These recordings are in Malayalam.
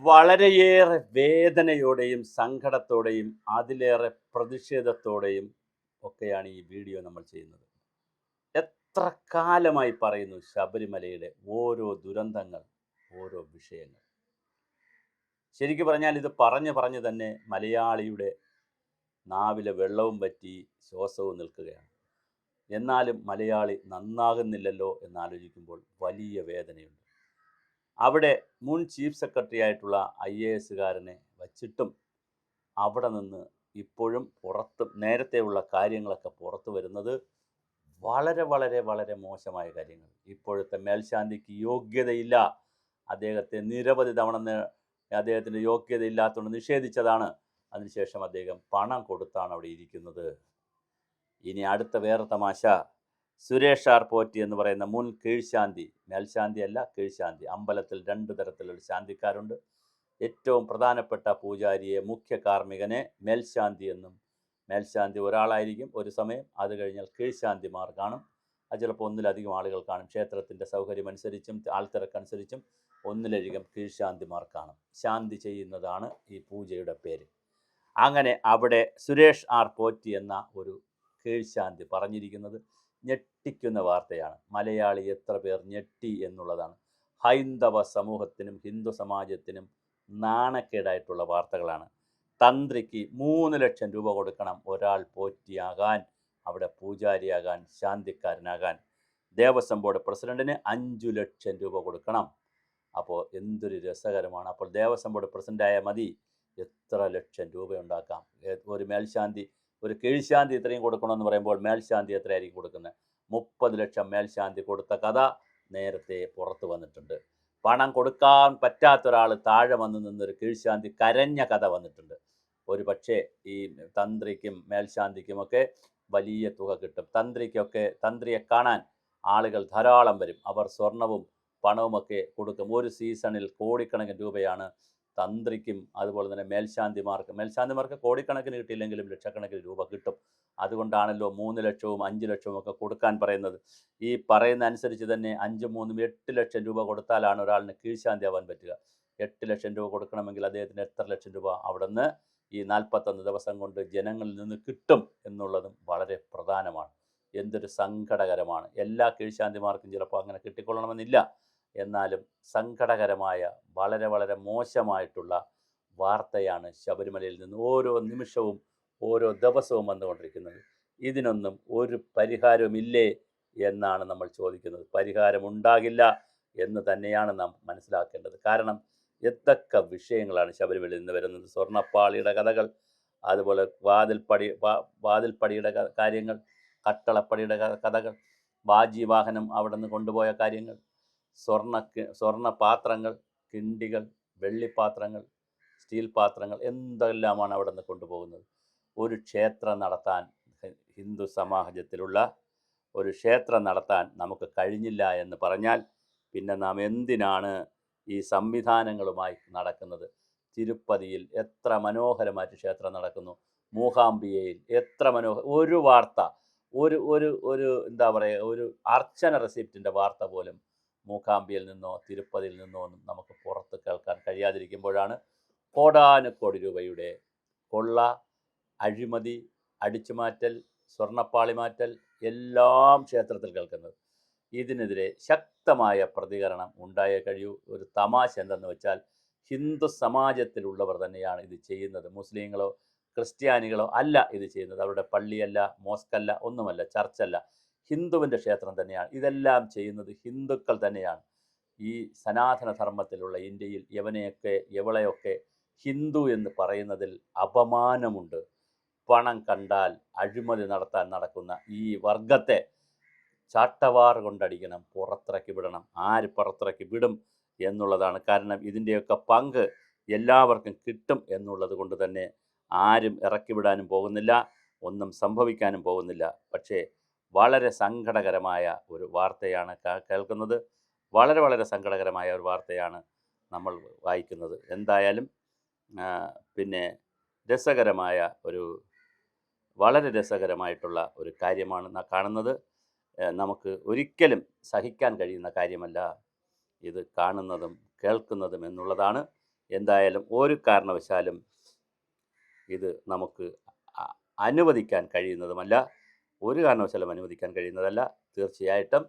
വളരെയേറെ വേദനയോടെയും സങ്കടത്തോടെയും അതിലേറെ പ്രതിഷേധത്തോടെയും ഒക്കെയാണ് ഈ വീഡിയോ നമ്മൾ ചെയ്യുന്നത്. എത്ര കാലമായി പറയുന്നു ശബരിമലയുടെ ഓരോ ദുരന്തങ്ങൾ, ഓരോ വിഷയങ്ങൾ. ശരിക്കു പറഞ്ഞാൽ ഇത് പറഞ്ഞ് തന്നെ മലയാളിയുടെ നാവിലെ വെള്ളവും വറ്റി ശ്വാസവും നിൽക്കുകയാണ്. എന്നാലും മലയാളി നന്നാകുന്നില്ലല്ലോ എന്നാലോചിക്കുമ്പോൾ വലിയ വേദനയുണ്ട്. അവിടെ മുൻ ചീഫ് സെക്രട്ടറി ആയിട്ടുള്ള IAS വച്ചിട്ടും അവിടെ നിന്ന് ഇപ്പോഴും നേരത്തെയുള്ള കാര്യങ്ങളൊക്കെ പുറത്തു വരുന്നത് വളരെ വളരെ വളരെ മോശമായ കാര്യങ്ങൾ. ഇപ്പോഴത്തെ മേൽശാന്തിക്ക് യോഗ്യതയില്ല. അദ്ദേഹത്തെ നിരവധി തവണ അദ്ദേഹത്തിൻ്റെ യോഗ്യതയില്ലാത്തതുകൊണ്ട് നിഷേധിച്ചതാണ്. അതിനുശേഷം അദ്ദേഹം പണം കൊടുത്താണ് അവിടെ ഇരിക്കുന്നത്. ഇനി അടുത്ത വേറെ തമാശ, സുരേഷ് ആർ പോറ്റി എന്ന് പറയുന്ന മുൻ കീഴ്ശാന്തി, മേൽശാന്തി അല്ല കീഴ്ശാന്തി, അമ്പലത്തിൽ 2 തരത്തിലുള്ള ശാന്തിക്കാരുണ്ട്. ഏറ്റവും പ്രധാനപ്പെട്ട പൂജാരിയെ, മുഖ്യ കാർമ്മികനെ മേൽശാന്തി എന്നും, മേൽശാന്തി ഒരാളായിരിക്കും ഒരു സമയം, അത് കഴിഞ്ഞാൽ കീഴ്ശാന്തിമാർ കാണും. അത് ചിലപ്പോൾ ഒന്നിലധികം ആളുകൾ കാണും. ക്ഷേത്രത്തിൻ്റെ സൗകര്യമനുസരിച്ചും ആൾത്തിരക്കനുസരിച്ചും ഒന്നിലധികം കീഴ്ശാന്തിമാർ കാണും. ശാന്തി ചെയ്യുന്നതാണ് ഈ പൂജയുടെ പേര്. അങ്ങനെ അവിടെ സുരേഷ് ആർ പോറ്റി എന്ന ഒരു കീഴ്ശാന്തി പറഞ്ഞിരിക്കുന്നത് ഞെട്ടിക്കുന്ന വാർത്തയാണ്. മലയാളി എത്ര പേർ ഞെട്ടി എന്നുള്ളതാണ്. ഹൈന്ദവ സമൂഹത്തിനും ഹിന്ദു സമാജത്തിനും നാണക്കേടായിട്ടുള്ള വാർത്തകളാണ്. തന്ത്രിക്ക് 3 ലക്ഷം രൂപ കൊടുക്കണം ഒരാൾ പോറ്റിയാകാൻ, അവിടെ പൂജാരിയാകാൻ, ശാന്തിക്കാരനാകാൻ. ദേവസ്വം ബോർഡ് പ്രസിഡന്റിന് 5 ലക്ഷം രൂപ കൊടുക്കണം. അപ്പോൾ എന്തൊരു രസകരമാണ്. അപ്പോൾ ദേവസ്വം ബോർഡ് പ്രസിഡൻ്റായാൽ മതി, എത്ര ലക്ഷം രൂപ ഉണ്ടാക്കാം. ഒരു മേൽശാന്തി, ഒരു കീഴ്ശാന്തി ഇത്രയും കൊടുക്കണമെന്ന് പറയുമ്പോൾ മേൽശാന്തി എത്രയായിരിക്കും കൊടുക്കുന്നത്? 30 ലക്ഷം മേൽശാന്തി കൊടുത്ത കഥ നേരത്തെ പുറത്തു വന്നിട്ടുണ്ട്. പണം കൊടുക്കാൻ പറ്റാത്ത ഒരാൾ താഴെ വന്ന് നിന്നൊരു കീഴ്ശാന്തി കരഞ്ഞ കഥ വന്നിട്ടുണ്ട്. ഒരു പക്ഷേ ഈ തന്ത്രിക്കും മേൽശാന്തിക്കുമൊക്കെ വലിയ തുക കിട്ടും. തന്ത്രിയെ കാണാൻ ആളുകൾ ധാരാളം വരും. അവർ സ്വർണവും പണവുമൊക്കെ കൊടുക്കും. ഒരു സീസണിൽ കോടിക്കണക്കിന് രൂപയാണ് തന്ത്രിക്കും അതുപോലെ തന്നെ മേൽശാന്തിമാർക്ക് കോടിക്കണക്കിന് കിട്ടിയില്ലെങ്കിലും ലക്ഷക്കണക്കിന് രൂപ കിട്ടും. അതുകൊണ്ടാണല്ലോ 3 ലക്ഷവും 5 ലക്ഷവും ഒക്കെ കൊടുക്കാൻ പറയുന്നത്. ഈ പറയുന്ന അനുസരിച്ച് തന്നെ 5 3 8 ലക്ഷം രൂപ കൊടുത്താലാണ് ഒരാളിന് കീഴ്ശാന്തി ആവാൻ പറ്റുക. 8 ലക്ഷം രൂപ കൊടുക്കണമെങ്കിൽ അദ്ദേഹത്തിന് എത്ര ലക്ഷം രൂപ അവിടെ നിന്ന് ഈ 41 ദിവസം കൊണ്ട് ജനങ്ങളിൽ നിന്ന് കിട്ടും എന്നുള്ളതും വളരെ പ്രധാനമാണ്. എന്തൊരു സങ്കടകരമാണ്. എല്ലാ കീഴ്ശാന്തിമാർക്കും ചിലപ്പോൾ അങ്ങനെ കിട്ടിക്കൊള്ളണമെന്നില്ല. എന്നാലും സങ്കടകരമായ വളരെ വളരെ മോശമായിട്ടുള്ള വാർത്തയാണ് ശബരിമലയിൽ നിന്ന് ഓരോ നിമിഷവും ഓരോ ദിവസവും വന്നുകൊണ്ടിരിക്കുന്നത്. ഇതിനൊന്നും ഒരു പരിഹാരവുമില്ലേ എന്നാണ് നമ്മൾ ചോദിക്കുന്നത്. പരിഹാരമുണ്ടാകില്ല എന്ന് തന്നെയാണ് നാം മനസ്സിലാക്കേണ്ടത്. കാരണം എന്തൊക്കെ വിഷയങ്ങളാണ് ശബരിമലയിൽ നിന്ന് വരുന്നത്. സ്വർണ്ണപ്പാളിയുടെ കഥകൾ, അതുപോലെ വാതിൽപ്പടിയുടെ കാര്യങ്ങൾ, കട്ടളപ്പടിയുടെ കഥകൾ, ബാജി വാഹനം അവിടെ നിന്ന് കൊണ്ടുപോയ കാര്യങ്ങൾ, സ്വർണ്ണ പാത്രങ്ങൾ, കിണ്ടികൾ, വെള്ളിപ്പാത്രങ്ങൾ, സ്റ്റീൽ പാത്രങ്ങൾ, എന്തെല്ലാമാണ് അവിടെ നിന്ന് കൊണ്ടുപോകുന്നത്. ഒരു ക്ഷേത്രം നടത്താൻ, ഹിന്ദു സമാജത്തിലുള്ള ഒരു ക്ഷേത്രം നടത്താൻ നമുക്ക് കഴിഞ്ഞില്ല എന്ന് പറഞ്ഞാൽ പിന്നെ നാം എന്തിനാണ് ഈ സംവിധാനങ്ങളുമായി നടക്കുന്നത്? തിരുപ്പതിയിൽ എത്ര മനോഹരമായിട്ട് ക്ഷേത്രം നടക്കുന്നു. മൂകാംബികയിൽ എത്ര ഒരു വാർത്ത, ഒരു എന്താ പറയുക, ഒരു അർച്ചന റെസിപ്റ്റിൻ്റെ വാർത്ത പോലും മൂകാംബികയിൽ നിന്നോ തിരുപ്പതിയിൽ നിന്നോ ഒന്നും നമുക്ക് പുറത്ത് കേൾക്കാൻ കഴിയാതിരിക്കുമ്പോഴാണ് കോടാനുകോടി രൂപയുടെ കൊള്ള, അഴിമതി, അടിച്ചുമാറ്റൽ, സ്വർണ്ണപ്പാളി മാറ്റൽ എല്ലാം ക്ഷേത്രത്തിൽ കേൾക്കുന്നത്. ഇതിനെതിരെ ശക്തമായ പ്രതികരണം ഉണ്ടായേ കഴിയൂ. ഒരു തമാശ എന്തെന്ന് വെച്ചാൽ, ഹിന്ദു സമാജത്തിലുള്ളവർ തന്നെയാണ് ഇത് ചെയ്യുന്നത്. മുസ്ലിങ്ങളോ ക്രിസ്ത്യാനികളോ അല്ല ഇത് ചെയ്യുന്നത്. അവരുടെ പള്ളിയല്ല, മോസ്കല്ല, ഒന്നുമല്ല, ചർച്ചല്ല, ഹിന്ദുവിൻ്റെ ക്ഷേത്രം തന്നെയാണ്. ഇതെല്ലാം ചെയ്യുന്നത് ഹിന്ദുക്കൾ തന്നെയാണ്. ഈ സനാതന ധർമ്മത്തിലുള്ള ഇന്ത്യയിൽ എവളെയൊക്കെ ഹിന്ദു എന്ന് പറയുന്നതിൽ അപമാനമുണ്ട്. പണം കണ്ടാൽ അഴിമതി നടത്താൻ നടക്കുന്ന ഈ വർഗത്തെ ചാട്ടവാർ കൊണ്ടടിക്കണം, പുറത്തിറക്കി വിടണം. ആര് പുറത്തിറക്കി വിടും എന്നുള്ളതാണ്. കാരണം ഇതിൻ്റെയൊക്കെ പങ്ക് എല്ലാവർക്കും കിട്ടും എന്നുള്ളത് കൊണ്ട് തന്നെ ആരും ഇറക്കി വിടാനും പോകുന്നില്ല, ഒന്നും സംഭവിക്കാനും പോകുന്നില്ല. പക്ഷേ വളരെ സങ്കടകരമായ ഒരു വാർത്തയാണ് കേൾക്കുന്നത്. വളരെ വളരെ സങ്കടകരമായ ഒരു വാർത്തയാണ് നമ്മൾ വായിക്കുന്നത്. എന്തായാലും പിന്നെ വളരെ രസകരമായിട്ടുള്ള ഒരു കാര്യമാണ് കാണുന്നത്. നമുക്ക് ഒരിക്കലും സഹിക്കാൻ കഴിയുന്ന കാര്യമല്ല ഇത് കാണുന്നതും കേൾക്കുന്നതും എന്നുള്ളതാണ് എന്തായാലും ഒരു കാരണവശാലും ഇത് നമുക്ക് അനുവദിക്കാൻ കഴിയുന്നതുമല്ല, ഒരു കാരണവശാലും അനുവദിക്കാൻ കഴിയുന്നതല്ല. തീർച്ചയായിട്ടും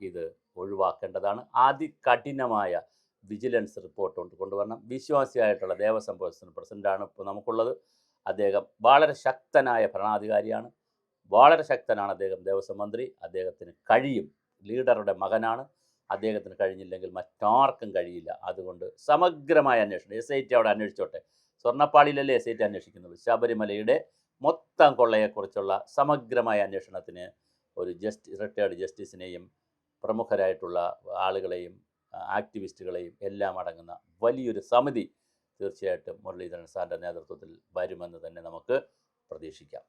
ഇത് ഒഴിവാക്കേണ്ടതാണ്. അതികഠിനമായ വിജിലൻസ് റിപ്പോർട്ട് കൊണ്ടുവരണം. വിശ്വാസിയായിട്ടുള്ള ദേവസ്വം ബോർഡ് പ്രസിഡൻ്റാണ് ഇപ്പോൾ നമുക്കുള്ളത്. അദ്ദേഹം വളരെ ശക്തനായ ഭരണാധികാരിയാണ്, വളരെ ശക്തനാണ് അദ്ദേഹം ദേവസ്വം മന്ത്രി. അദ്ദേഹത്തിന് കഴിയും, ലീഡറുടെ മകനാണ്, അദ്ദേഹത്തിന് കഴിഞ്ഞില്ലെങ്കിൽ മറ്റാർക്കും കഴിയില്ല. അതുകൊണ്ട് സമഗ്രമായ അന്വേഷണം SIT അവിടെ അന്വേഷിച്ചോട്ടെ. സ്വർണ്ണപ്പാളിയിലല്ലേ SIT അന്വേഷിക്കുന്നത്? ശബരിമലയുടെ മൊത്തം കൊള്ളയെക്കുറിച്ചുള്ള സമഗ്രമായ അന്വേഷണത്തിന് ഒരു റിട്ടയർഡ് ജസ്റ്റിസിനെയും പ്രമുഖരായിട്ടുള്ള ആളുകളെയും ആക്ടിവിസ്റ്റുകളെയും എല്ലാം അടങ്ങുന്ന വലിയൊരു സമിതി തീർച്ചയായിട്ടും മുരളീധരൻ സാറിൻ്റെ നേതൃത്വത്തിൽ വരുമെന്ന് തന്നെ നമുക്ക് പ്രതീക്ഷിക്കാം.